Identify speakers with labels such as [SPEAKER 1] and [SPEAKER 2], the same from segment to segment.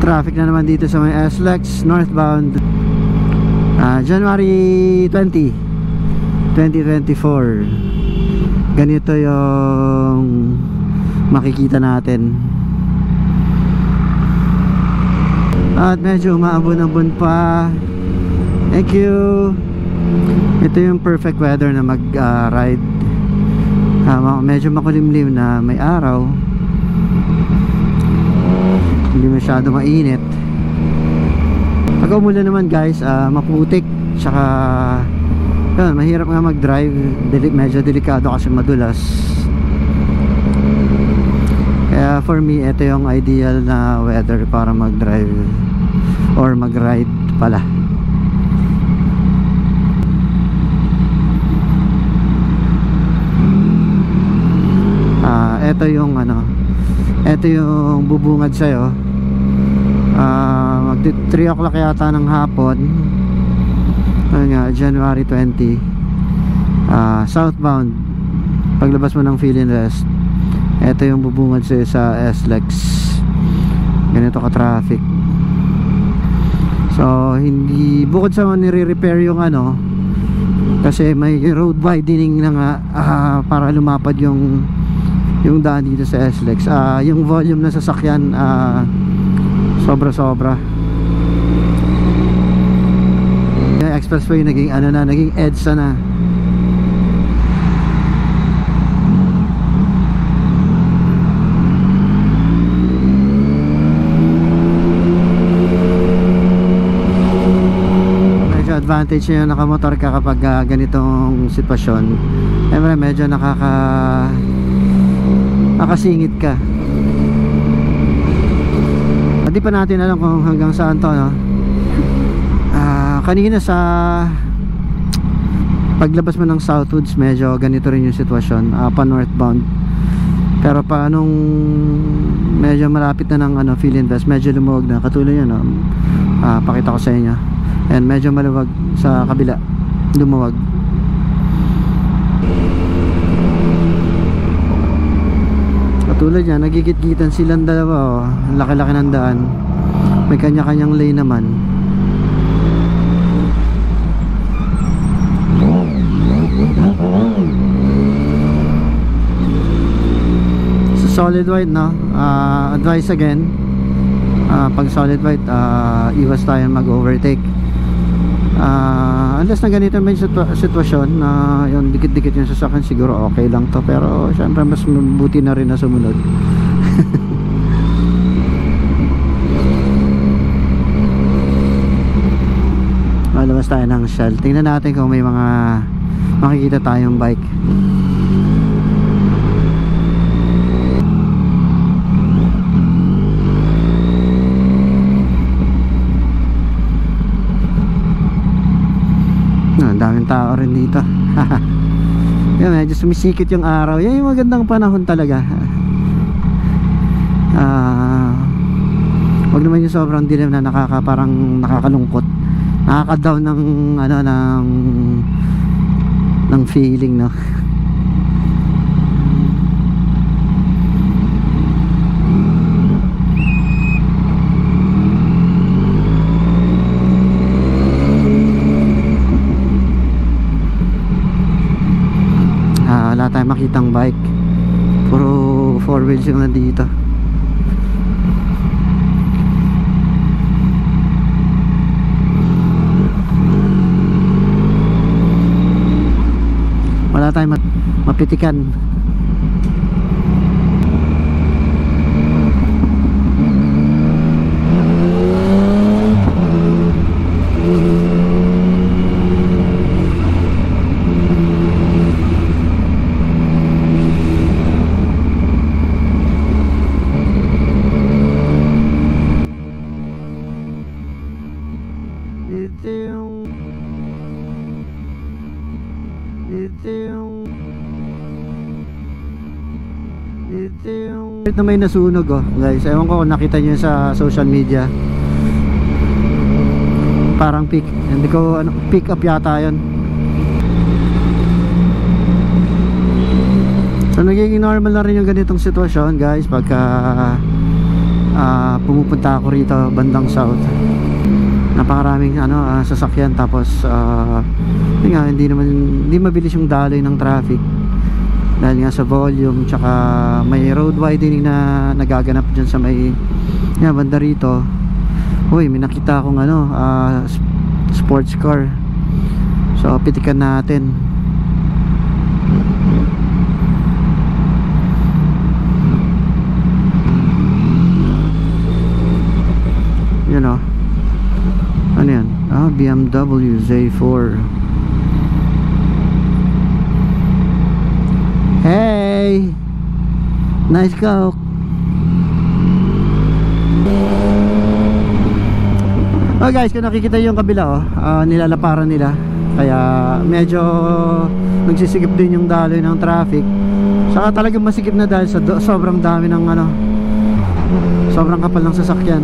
[SPEAKER 1] Traffic na naman dito sa may SLEX northbound. January 20, 2024. Ganito yung makikita natin. At medyo umaambon-ambon pa. Thank you. Ito yung perfect weather na mag-ride. Medyo makulimlim na may araw. Hindi masyado mainit. Pag umulan naman guys, maputik. Tsaka yun, mahirap nga mag-drive. Medyo delikado kasi madulas. Kaya for me, ito yung ideal na weather para mag-drive or mag-ride pala. Ito yung ito yung bubungad sa'yo. Mag 3 o'clock yata ng hapon. Ano nga, January 20. Southbound. Paglabas mo ng Philinvest, ito yung bubungad sa'yo sa SLEX. Ganito ka traffic. So hindi, bukod sa nire-repair yung kasi may road widening na nga para lumapad yung daan dito sa SLEX. Yung volume na sasakyan sobra-sobra. Yung expressway naging naging EDSA na. Medyo advantage yung nakamotor ka kapag ganitong sitwasyon. Medyo nakasingit ka. Hindi pa natin alam kung hanggang saan to, no? Kanina sa paglabas mo ng Southwoods, medyo ganito rin yung sitwasyon, pa northbound. Pero pa nung medyo malapit na ng Philinvest, medyo lumuwag na. Katulad yun, pakita ko sa inyo. And medyo maluwag sa kabila, lumuwag. Tulad niya, nagigit-gitan silang dalawa. Laki-laki ng daan. May kanya-kanyang lane naman. So solid white, no? Advice again, pag solid white, iwas tayo mag-overtake. Unless na ganito may sitwasyon na yung dikit-dikit yung sasakyan, siguro okay lang to. Pero syempre mas mabuti na rin na sumunod. Malabas tayo ng Shell. Tingnan natin kung may mga makikita tayong bike. Daming tao rin dito. Yan, medyo sumisikit yung araw. Yan yung magandang panahon talaga. Wag naman yung sobrang dilim na parang nakakalungkot. Nakaka-down ng feeling, no? Wala tayong makitang bike, puro 4 wheels yung nandito. Wala tayong mapitikan. Na may nasunog, guys. Ewan ko kung nakita nyo sa social media. Parang hindi ko pick up yata yun. So nagiging normal na rin yung ganitong sitwasyon, guys, pagka pumupunta ako rito bandang south. Napakaraming sasakyan, tapos yun nga, hindi mabilis yung daloy ng traffic dahil nga sa volume, tsaka may road widening na nagaganap dyan sa may banda rito. Uy, may nakita akong sports car, so pitikan natin. Yun o, ano yan? BMW Z4. Hey, nice coke. Oh guys, kung nakikita yung kabila nilalaparan nila, kaya medyo nagsisigip din yung daloy ng traffic. Saka talagang masikip na dahil sa sobrang dami ng sobrang kapal ng sasakyan.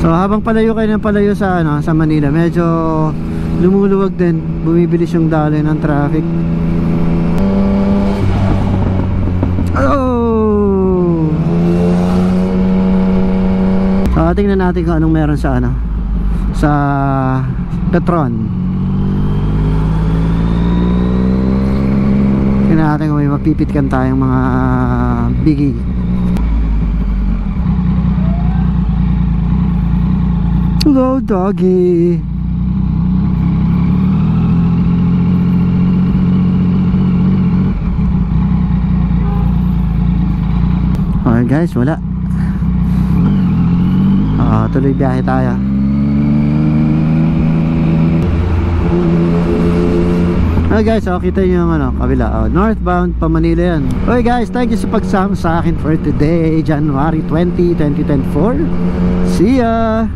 [SPEAKER 1] So habang palayo kayo ng palayo sa sa Manila, medyo lumuluwag din, bumibilis yung daloy ng traffic. Oh! So tingnan natin kung anong meron sa sa Petron. Tingnan natin kung may mapipitkan tayong mga biggie. Hello doggy. Okay guys, wala. Tuloy biyahe tayo. Okay guys, kita nyo yung kabila, northbound pa Manila yan. Okay guys, thank you sa pagsama sa akin for today, January 20, 2024. See ya!